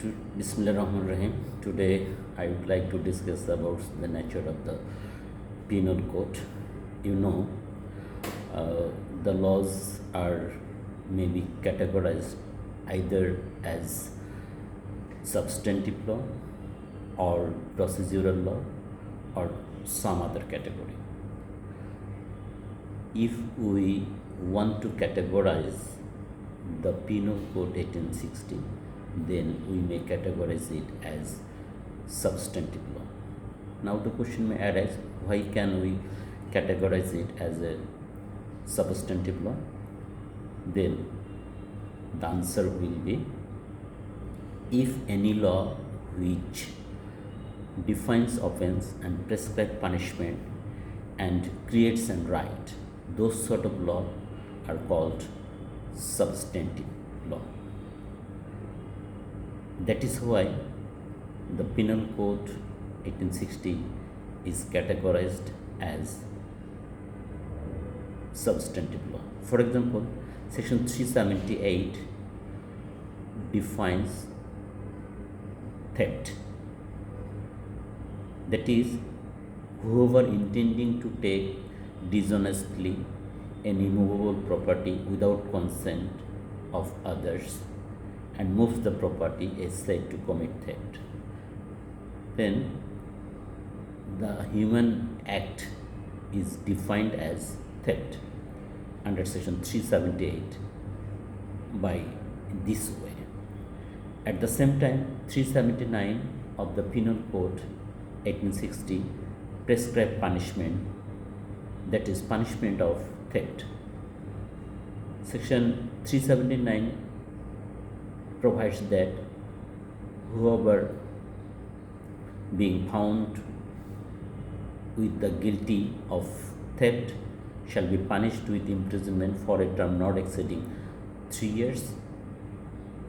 Bismillahirrahmanirrahim. Today I would like to discuss about the nature of the penal code. You know, the laws are maybe categorized either as substantive law or procedural law or some other category. If we want to categorize the Penal Code 1860, then we may categorize it as substantive law. Now the question may arise, why can we categorize it as a substantive law? Then the answer will be, if any law which defines offense and prescribes punishment and creates a right, those sort of law are called substantive law. That is why the Penal Code 1860 is categorized as substantive law. For example, section 378 defines theft. That is, whoever intending to take dishonestly an immovable property without consent of others and moves the property is said to commit theft. Then the human act is defined as theft under section 378 by this way. At the same time, 379 of the Penal Code 1860 prescribe punishment, that is punishment of theft. Section 379 provides that whoever being found with the guilty of theft shall be punished with imprisonment for a term not exceeding 3 years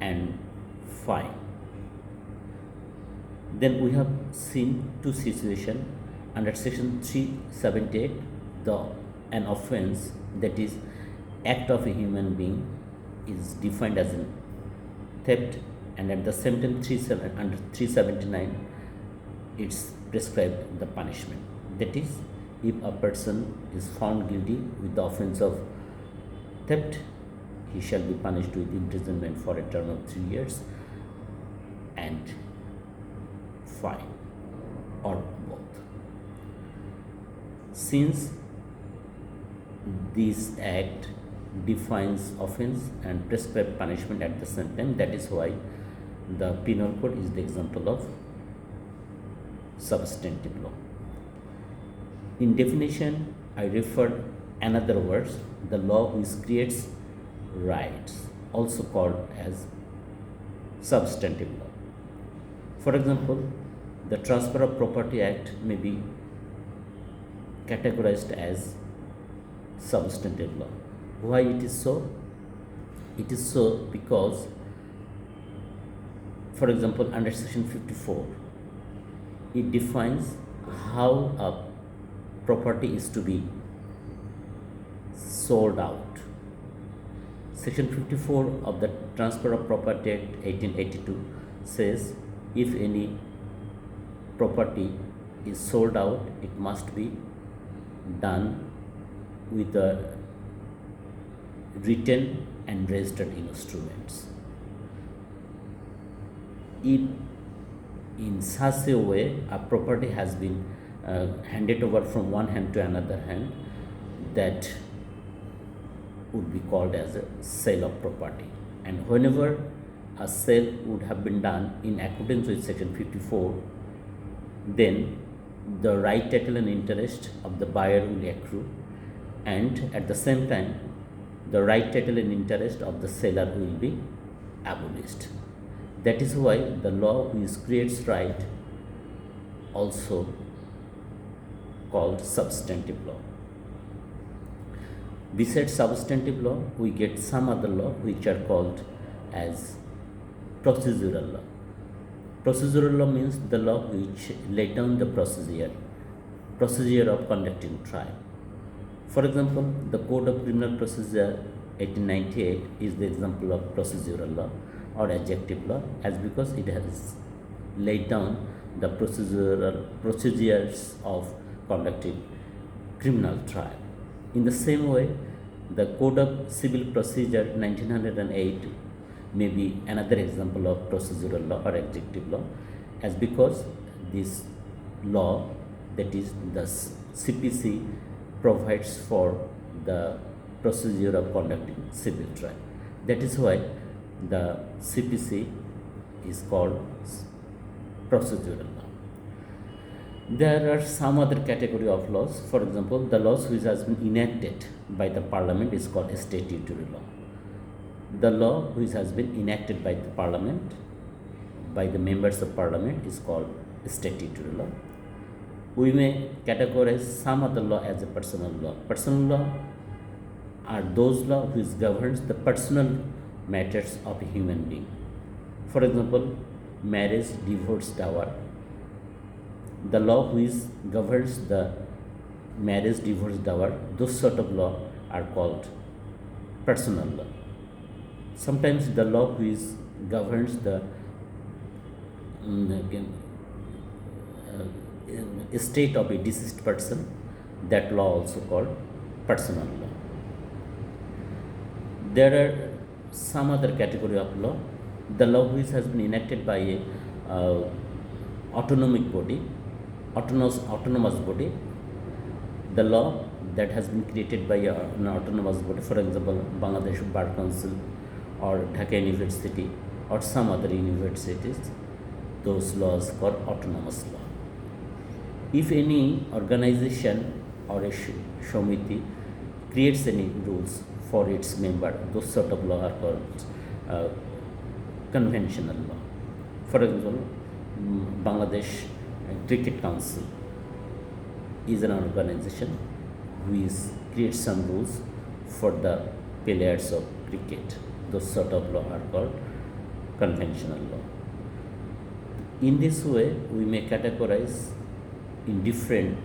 and fine. Then we have seen two situations under section 378. An offense, that is act of a human being, is defined as a theft, and at the same time under 379 it's prescribed the punishment. That is, if a person is found guilty with the offense of theft, he shall be punished with imprisonment for a term of 3 years and fine, or both. Since this act defines offense and prescribes punishment at the same time, that is why the Penal Code is the example of substantive law. In definition, I refer another words, the law which creates rights, also called as substantive law. For example, the Transfer of Property Act may be categorized as substantive law. Why it is so? It is so because, for example, under section 54, it defines how a property is to be sold out. Section 54 of the Transfer of Property Act 1882 says, if any property is sold out, it must be done with the written and registered instruments. If in such a way a property has been handed over from one hand to another hand, that would be called as a sale of property. And whenever a sale would have been done in accordance with section 54, then the right, title and interest of the buyer will accrue, and at the same time the right, title and interest of the seller will be abolished. That is why the law which creates right also called substantive law. Besides substantive law, we get some other law which are called as procedural law. Procedural law means the law which lay down the procedure of conducting trial. For example, the Code of Criminal Procedure 1898 is the example of procedural law. or adjective law, as because it has laid down the procedures of conducting criminal trial. In the same way, the Code of Civil Procedure 1908 may be another example of procedural law or adjective law, as because this law, that is the CPC, provides for the procedure of conducting civil trial. That is why the CPC is called procedural law. There are some other category of laws. For example, the laws which has been enacted by the parliament is called statutory law. The law which has been enacted by the parliament, by the members of parliament, is called statutory law. We may categorize some other law as a personal law. Personal law are those law which governs the personal matters of a human being. For example, marriage, divorce, dowry. The law which governs the marriage, divorce, dowry, those sort of law are called personal law. Sometimes the law which governs the state of a deceased person, that law also called personal law. There are some other category of law. The law which has been enacted by a autonomic body, autonomous body. The law that has been created by an autonomous body, for example, Bangladesh Bar Council or Dhaka University or some other universities, those laws called autonomous law. If any organization or a Shomiti creates any rules for its member, those sort of law are called conventional law. For example, Bangladesh Cricket Council is an organization which creates some rules for the players of cricket. Those sort of law are called conventional law. In this way, we may categorize in different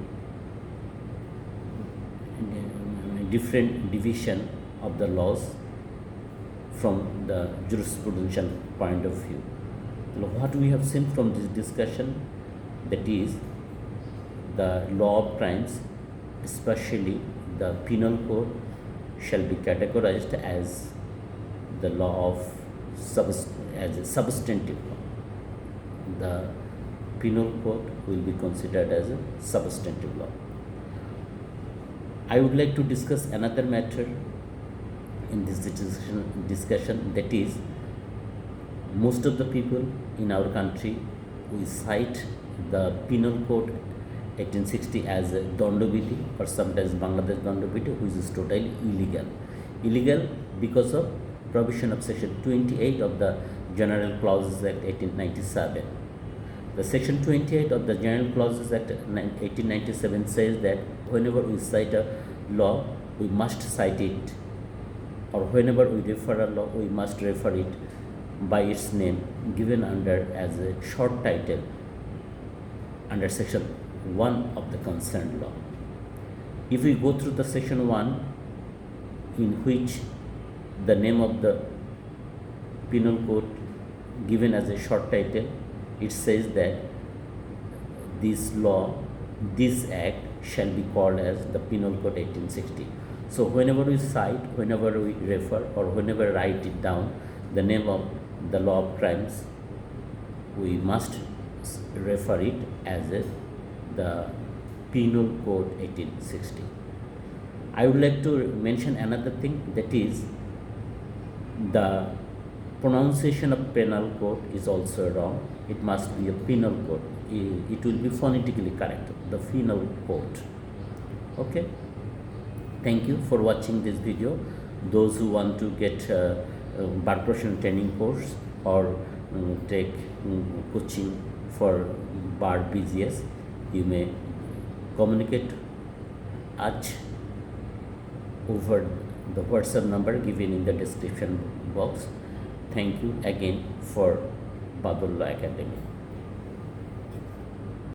division of the laws from the jurisprudential point of view. What we have seen from this discussion, that is the law of crimes, especially the penal code, shall be categorized as the law of as a substantive law. The penal code will be considered as a substantive law. I would like to discuss another matter in this discussion, that is, most of the people in our country, we cite the penal code 1860 as a Dandobiti, or sometimes Bangladesh Dandobiti, which is totally illegal. Illegal because of provision of section 28 of the General Clauses Act 1897. The section 28 of the General Clauses Act 1897 says that whenever we cite a law, we must cite it, or whenever we refer a law, we must refer it by its name given under as a short title under section 1 of the concerned law. If we go through the section 1, in which the name of the penal code given as a short title, it says that this law, this act shall be called as the Penal Code 1860. So whenever we cite, whenever we refer, or whenever write it down, the name of the law of crimes, we must refer it as the Penal Code 1860. I would like to mention another thing, that is the pronunciation of penal code is also wrong. It must be a penal code. It will be phonetically correct, the penal code. Okay. Thank you for watching this video. Those who want to get bar professional training course or take coaching for bar BGS, you may communicate us over the WhatsApp number given in the description box. Thank you again for Babullah Academy.